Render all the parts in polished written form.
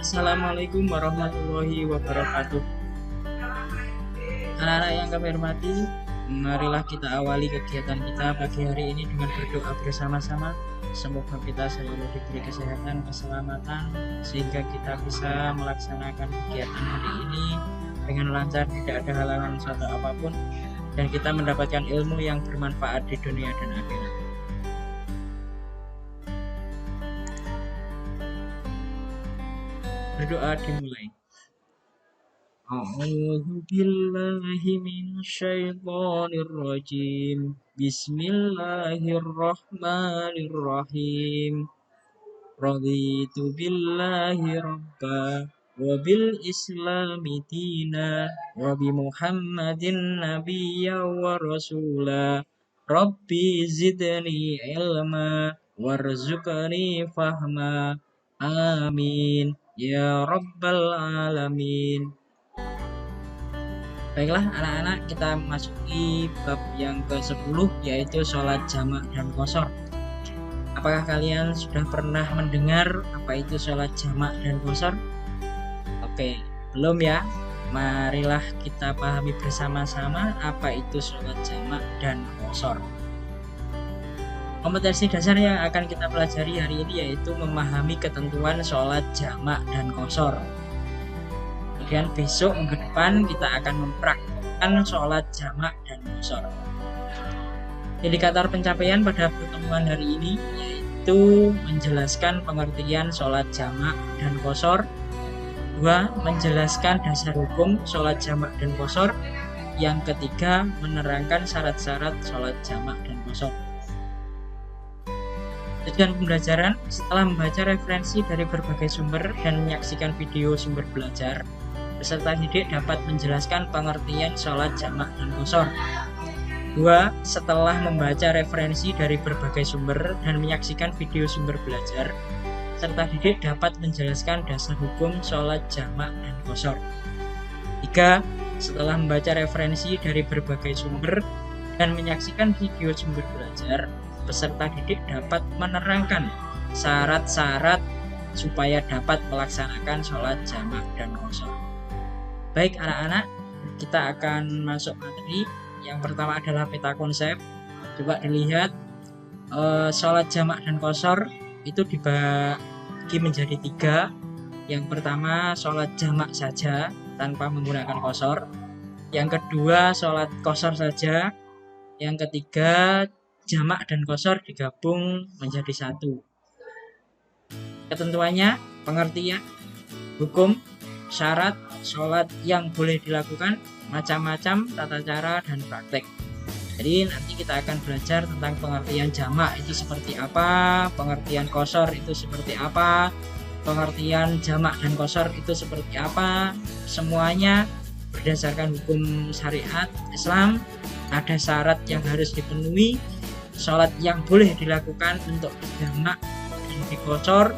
Assalamualaikum warahmatullahi wabarakatuh. Anak-anak yang kami hormati, marilah kita awali kegiatan kita pagi hari ini dengan berdoa bersama-sama. Semoga kita selalu diberi kesehatan, keselamatan, sehingga kita bisa melaksanakan kegiatan hari ini dengan lancar, tidak ada halangan suatu apapun, dan kita mendapatkan ilmu yang bermanfaat di dunia dan akhirat. Berdoa dimulai. A'udzu billahi minasyaitonir rajim. Bismillahirrahmanirrahim. Raditu billahi rabba wa bil islami dina wa bi Muhammadin nabiyya wa rasula. Rabbi zidni ilma warzuqni fahma. Amin ya rabbal alamin. Baiklah anak-anak, kita masuki bab yang ke-10, yaitu sholat jamak dan qashar. Apakah kalian sudah pernah mendengar apa itu sholat jamak dan qashar? Oke, belum ya? Marilah kita pahami bersama-sama apa itu sholat jamak dan qashar. Kompetensi dasar yang akan kita pelajari hari ini yaitu memahami ketentuan sholat jamak dan qashar. Kemudian besok minggu depan kita akan mempraktikkan sholat jamak dan qashar. Indikator pencapaian pada pertemuan hari ini yaitu menjelaskan pengertian sholat jamak dan qashar. 2. Menjelaskan dasar hukum sholat jamak dan qashar. Yang ketiga, menerangkan syarat-syarat sholat jamak dan qashar. Tujuan pembelajaran: setelah membaca referensi dari berbagai sumber dan menyaksikan video sumber belajar, peserta didik dapat menjelaskan pengertian sholat jamak dan qashar. 2. Setelah membaca referensi dari berbagai sumber dan menyaksikan video sumber belajar, peserta didik dapat menjelaskan dasar hukum sholat jamak dan qashar. 3. Setelah membaca referensi dari berbagai sumber dan menyaksikan video sumber belajar, peserta didik dapat menerangkan syarat-syarat supaya dapat melaksanakan sholat jamak dan qashar. Baik anak-anak, kita akan masuk materi. Yang pertama adalah peta konsep. Coba dilihat, sholat jamak dan qashar itu dibagi menjadi 3. Yang pertama sholat jamak saja tanpa menggunakan qashar. Yang kedua sholat qashar saja. Yang ketiga jamak dan qashar digabung menjadi satu. Ketentuannya, pengertian, hukum, syarat, sholat yang boleh dilakukan, macam-macam, tata cara, dan praktek. Jadi nanti kita akan belajar tentang pengertian jamak itu seperti apa, pengertian qashar itu seperti apa, pengertian jamak dan qashar itu seperti apa. Semuanya berdasarkan hukum syariat Islam, ada syarat yang harus dipenuhi, sholat yang boleh dilakukan untuk jamak dan di qashar,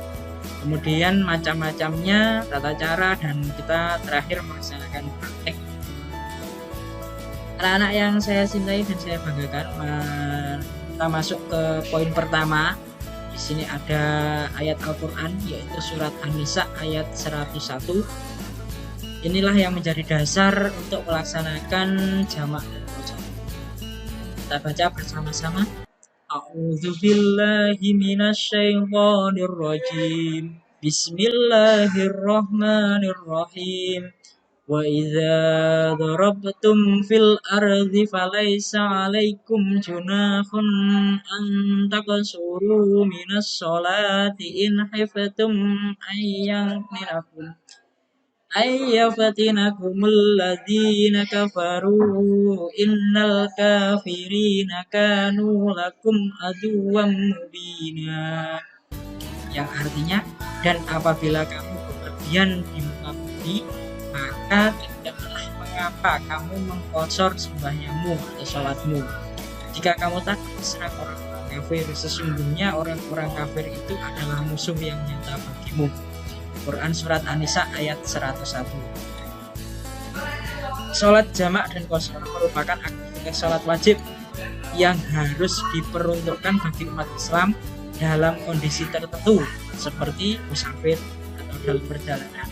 kemudian macam-macamnya, tata cara, dan kita terakhir melaksanakan praktek. Anak-anak yang saya cintai dan saya banggakan, kita masuk ke poin pertama. Di sini ada ayat Al-Quran, yaitu surat An-Nisa ayat 101. Inilah yang menjadi dasar untuk melaksanakan jamak dan qashar. Kita baca bersama-sama. A'udzu billahi minasyaitonir rajim. Bismillahirrahmanirrahim. Wa idza darabtum fil ardi falaysa 'alaikum junahun an taqsuru minas sholati in khiftum ayyafitinakumul ladzina kafaru innal kafirina kanu lakum aduwwan mubina. Yang artinya, dan apabila kamu bepergian di muka bumi, maka tidaklah mengapa kamu mengqashar sembahyangmu atau sholatmu. Jika kamu takut diserang orang-orang kafir, sesungguhnya orang-orang kafir itu adalah musuh yang nyata bagimu. Quran Surat An-Nisa ayat 101. Sholat jamak dan qashar merupakan aktivitas sholat wajib yang harus diperuntukkan bagi umat Islam dalam kondisi tertentu seperti musafir atau dalam perjalanan.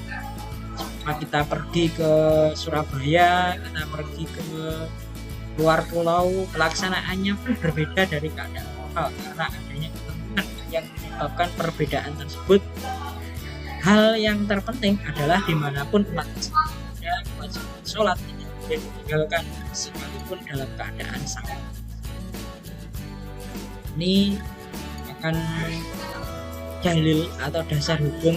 Kita pergi ke Surabaya, kita pergi ke luar pulau, pelaksanaannya pun berbeda dari keadaan lokal karena adanya ketentuan yang menyebabkan perbedaan tersebut. Hal yang terpenting adalah dimanapun umat Islam ada, kewajiban sholat tidak boleh ditinggalkan sekalipun dalam keadaan sama. Ini akan dalil atau dasar hukum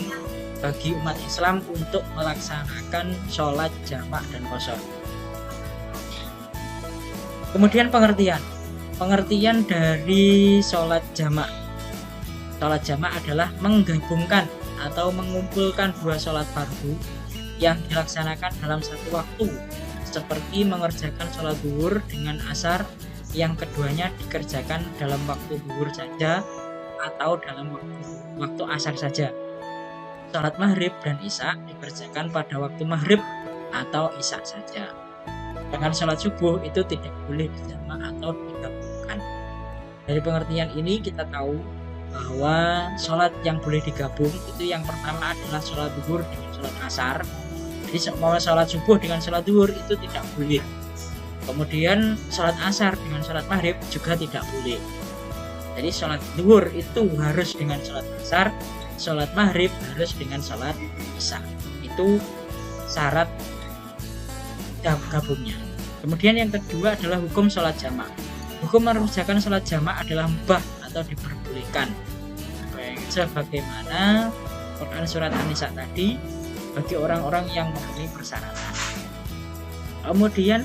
bagi umat Islam untuk melaksanakan sholat jamak dan qashar. Kemudian pengertian dari sholat jamak. Sholat jamak adalah menggabungkan atau mengumpulkan dua sholat fardu yang dilaksanakan dalam satu waktu, seperti mengerjakan sholat zuhur dengan asar yang keduanya dikerjakan dalam waktu zuhur saja atau dalam waktu asar saja. Sholat maghrib dan isya dikerjakan pada waktu maghrib atau isya saja. Dengan sholat subuh itu tidak boleh dijamak atau digabungkan. Dari pengertian ini kita tahu bahwa sholat yang boleh digabung itu yang pertama adalah sholat zuhur dengan sholat asar. Jadi semua sholat subuh dengan sholat zuhur itu tidak boleh. Kemudian sholat asar dengan sholat maghrib juga tidak boleh. Jadi sholat zuhur itu harus dengan sholat asar, sholat maghrib harus dengan sholat isya. Itu syarat gabungnya. Kemudian yang kedua adalah hukum sholat jamak. Hukum mengerjakan sholat jamak adalah mubah atau diperbolehkan, sebagaimana Quran surat An-Nisa tadi, bagi orang-orang yang memenuhi persyaratan. Kemudian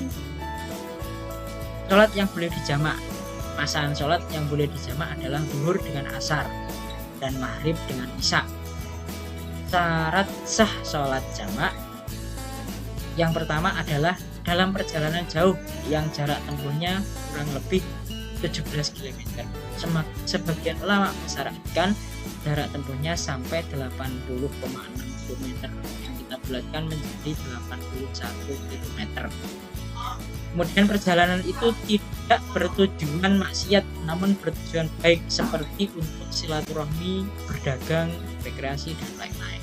sholat yang boleh dijamak. Pasangan sholat yang boleh dijamak adalah zuhur dengan asar dan maghrib dengan isya. Syarat sah sholat jamak yang pertama adalah dalam perjalanan jauh yang jarak tempuhnya kurang lebih 17 km. Sebagian ulama mensyaratkan jarak tempuhnya sampai 80,6 km yang kita bulatkan menjadi 81 km. Kemudian perjalanan itu tidak bertujuan maksiat namun bertujuan baik, seperti untuk silaturahmi, berdagang, rekreasi dan lain-lain.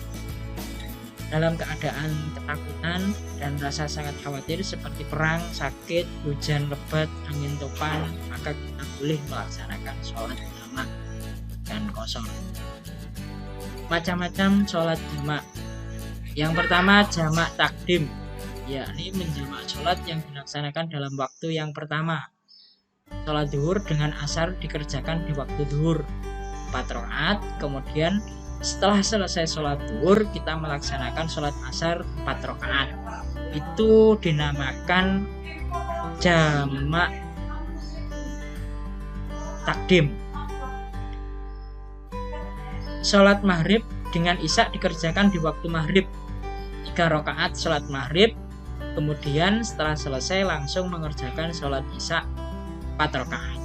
Dalam keadaan ketakutan dan rasa sangat khawatir seperti perang, sakit, hujan lebat, angin topan, maka kita boleh melaksanakan sholat jamak dan qashar. Macam-macam sholat jamak. Yang pertama jamak takdim, yakni menjamak sholat yang dilaksanakan dalam waktu yang pertama. Sholat zuhur dengan asar dikerjakan di waktu zuhur 4 rakaat, kemudian setelah selesai sholat zuhur kita melaksanakan sholat asar 4 rakaat. Itu dinamakan jamak takdim. Sholat maghrib dengan isya dikerjakan di waktu maghrib 3 rakaat sholat maghrib, kemudian setelah selesai langsung mengerjakan sholat isya 4 rakaat.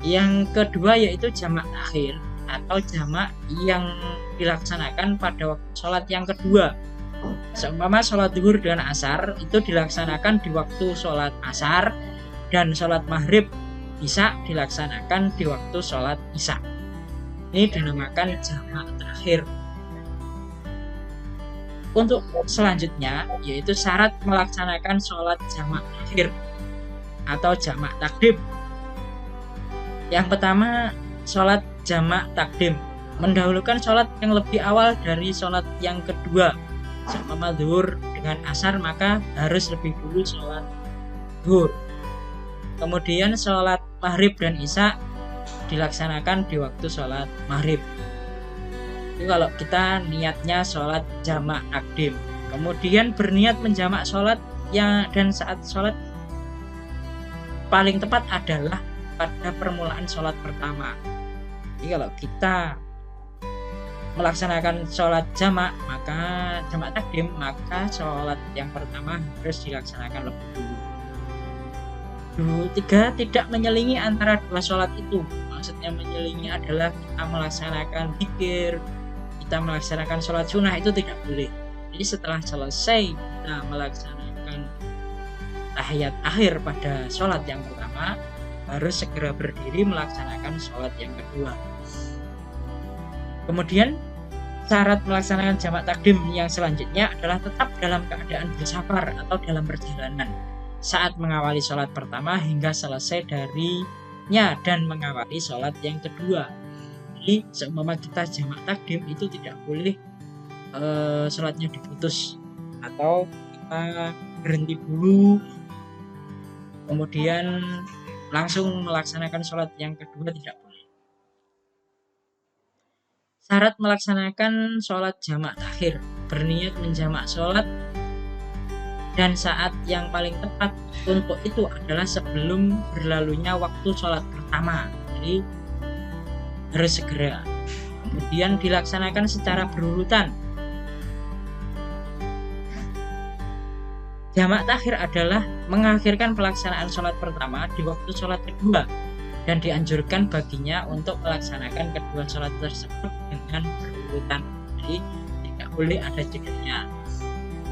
Yang kedua yaitu jamak akhir atau jamak yang dilaksanakan pada waktu sholat yang kedua. Seumpama sholat zuhur dengan asar itu dilaksanakan di waktu sholat asar, dan sholat maghrib isya dilaksanakan di waktu sholat isya. Ini dinamakan jamak terakhir. Untuk selanjutnya yaitu syarat melaksanakan sholat jamak akhir atau jamak takdim. Yang pertama sholat jamak takdim, mendahulukan sholat yang lebih awal dari sholat yang kedua. Seumpama zuhur dengan asar maka harus lebih dulu sholat zuhur. Kemudian sholat maghrib dan isya dilaksanakan di waktu sholat maghrib. Itu kalau kita niatnya sholat jamak takdim. Kemudian berniat menjamak sholat dan saat sholat paling tepat adalah pada permulaan sholat pertama. Jadi kalau kita melaksanakan sholat jamak, maka jamak takdim, maka sholat yang pertama harus dilaksanakan lebih dulu. 3. Tidak menyelingi antara dua sholat itu. Maksudnya menyelingi adalah kita melaksanakan zikir, kita melaksanakan sholat sunnah, itu tidak boleh. Jadi setelah selesai kita melaksanakan tahiyat akhir pada sholat yang pertama, harus segera berdiri melaksanakan sholat yang kedua. Kemudian Syarat melaksanakan jamak takdim yang selanjutnya adalah tetap dalam keadaan bersafar atau dalam perjalanan saat mengawali sholat pertama hingga selesai darinya dan mengawali sholat yang kedua. Jadi seumpama kita jamak takdim itu tidak boleh sholatnya diputus atau kita berhenti dulu kemudian langsung melaksanakan sholat yang kedua, tidak boleh. Syarat melaksanakan sholat jamak takhir, berniat menjamak sholat dan saat yang paling tepat untuk itu adalah sebelum berlalunya waktu sholat pertama, jadi harus segera. Kemudian dilaksanakan secara berurutan. Jamak takhir adalah mengakhirkan pelaksanaan sholat pertama di waktu sholat kedua dan dianjurkan baginya untuk melaksanakan kedua sholat tersebut dengan berurutan. Jadi tidak boleh ada jedanya.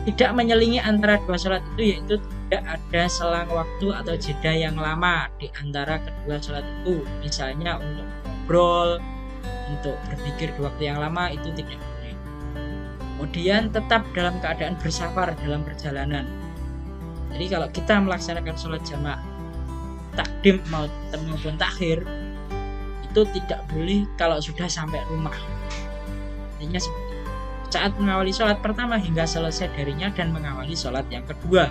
Tidak menyelingi antara dua sholat itu, yaitu tidak ada selang waktu atau jeda yang lama di antara kedua sholat itu. Misalnya untuk ngobrol, untuk berpikir di waktu yang lama, itu tidak boleh. Kemudian tetap dalam keadaan bersafar dalam perjalanan. Jadi kalau kita melaksanakan sholat jamak takdim maupun takhir itu tidak boleh kalau sudah sampai rumah. Artinya seperti saat mengawali sholat pertama hingga selesai darinya dan mengawali sholat yang kedua.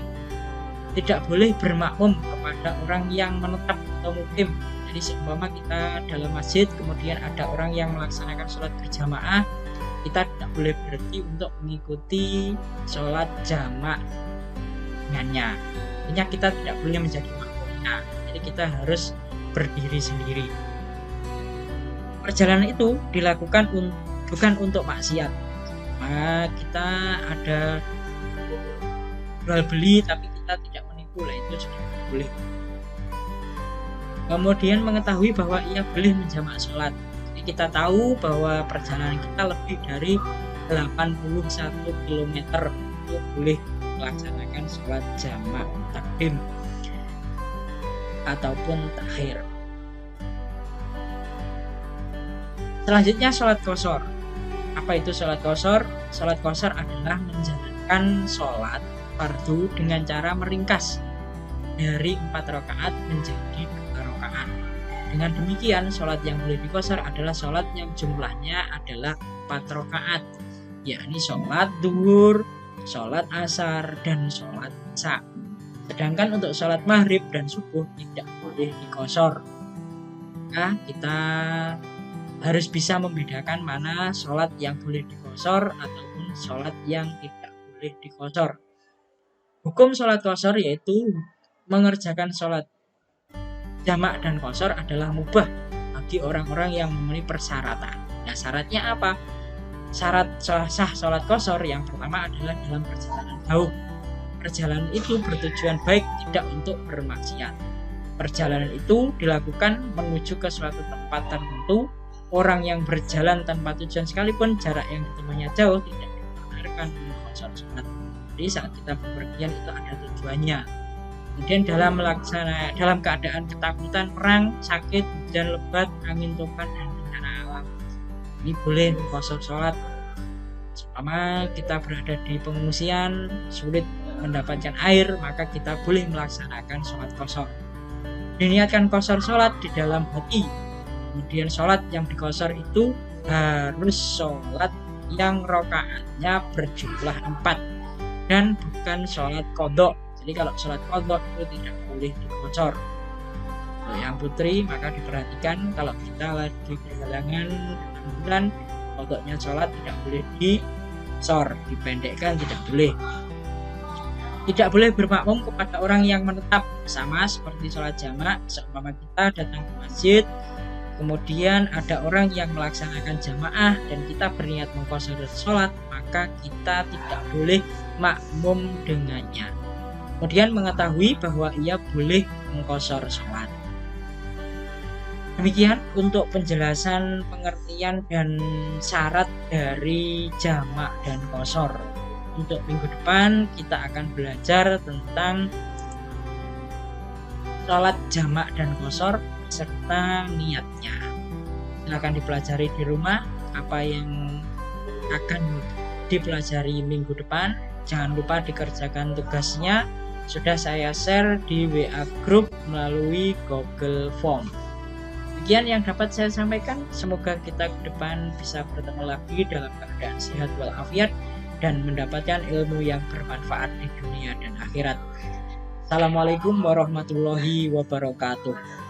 Tidak boleh bermakmum kepada orang yang menetap atau mukim. Jadi seumpama kita dalam masjid kemudian ada orang yang melaksanakan sholat berjamaah, kita tidak boleh berhenti untuk mengikuti sholat jamak dengannya. Artinya kita tidak boleh menjadi makmumnya. Jadi kita harus berdiri sendiri. Perjalanan itu dilakukan bukan untuk maksiat. Kita ada jual beli tapi kita tidak menipu, lah itu sudah boleh. Kemudian mengetahui bahwa ia boleh menjamak sholat. Jadi kita tahu bahwa perjalanan kita lebih dari 81 km itu boleh melaksanakan sholat jamak takdim ataupun takhir. Selanjutnya sholat qashar. Apa itu sholat qashar? Sholat qashar adalah menjalankan sholat fardu dengan cara meringkas dari 4 rakaat menjadi 2 rakaat. Dengan demikian sholat yang boleh diqashar adalah sholat yang jumlahnya adalah 4 rakaat, yakni sholat duhur, sholat asar, dan sholat isya. Sedangkan untuk sholat maghrib dan subuh tidak boleh diqashar. Nah, kita harus bisa membedakan mana sholat yang boleh diqashar ataupun sholat yang tidak boleh diqashar. Hukum sholat qashar yaitu mengerjakan sholat jamak dan qashar adalah mubah bagi orang-orang yang memenuhi persyaratan. Nah, syaratnya apa? Syarat sah sholat qashar yang pertama adalah dalam perjalanan jauh. Perjalanan itu bertujuan baik, tidak untuk bermaksiat. Perjalanan itu dilakukan menuju ke suatu tempat tertentu. Orang yang berjalan tanpa tujuan sekalipun jarak yang ditempuhnya jauh tidak dibenarkan mengqashar sholat. Jadi saat kita bepergian itu ada tujuannya. Kemudian dalam keadaan ketakutan, perang, sakit, hujan lebat, angin topan, dan bencana alam, ini boleh mengqashar sholat. Selama kita berada di pengungsian, sulit mendapatkan air, maka kita boleh melaksanakan sholat qashar. Diniatkan qashar sholat di dalam hati. Kemudian sholat yang diqashar itu harus sholat yang rakaatnya berjumlah 4 dan bukan sholat qadha. Jadi kalau sholat qadha itu tidak boleh diqashar. Untuk yang putri maka diperhatikan kalau kita lagi berhalangan dengan bulan, qadhanya sholat tidak boleh diqashar, dipendekkan tidak boleh. Tidak boleh bermakmum kepada orang yang menetap, sama seperti sholat jamak. Seumpama kita datang ke masjid, kemudian ada orang yang melaksanakan jamaah dan kita berniat mengqashar sholat, maka kita tidak boleh makmum dengannya. Kemudian mengetahui bahwa ia boleh mengqashar sholat. Demikian untuk penjelasan pengertian dan syarat dari jamak dan qashar. Untuk minggu depan kita akan belajar tentang sholat jamak dan qashar serta niatnya. Silakan dipelajari di rumah apa yang akan dipelajari minggu depan. Jangan lupa dikerjakan tugasnya. Sudah saya share di WA group melalui Google Form. Demikian yang dapat saya sampaikan. Semoga kita ke depan bisa bertemu lagi dalam keadaan sehat walafiat dan mendapatkan ilmu yang bermanfaat di dunia dan akhirat. Assalamualaikum warahmatullahi wabarakatuh.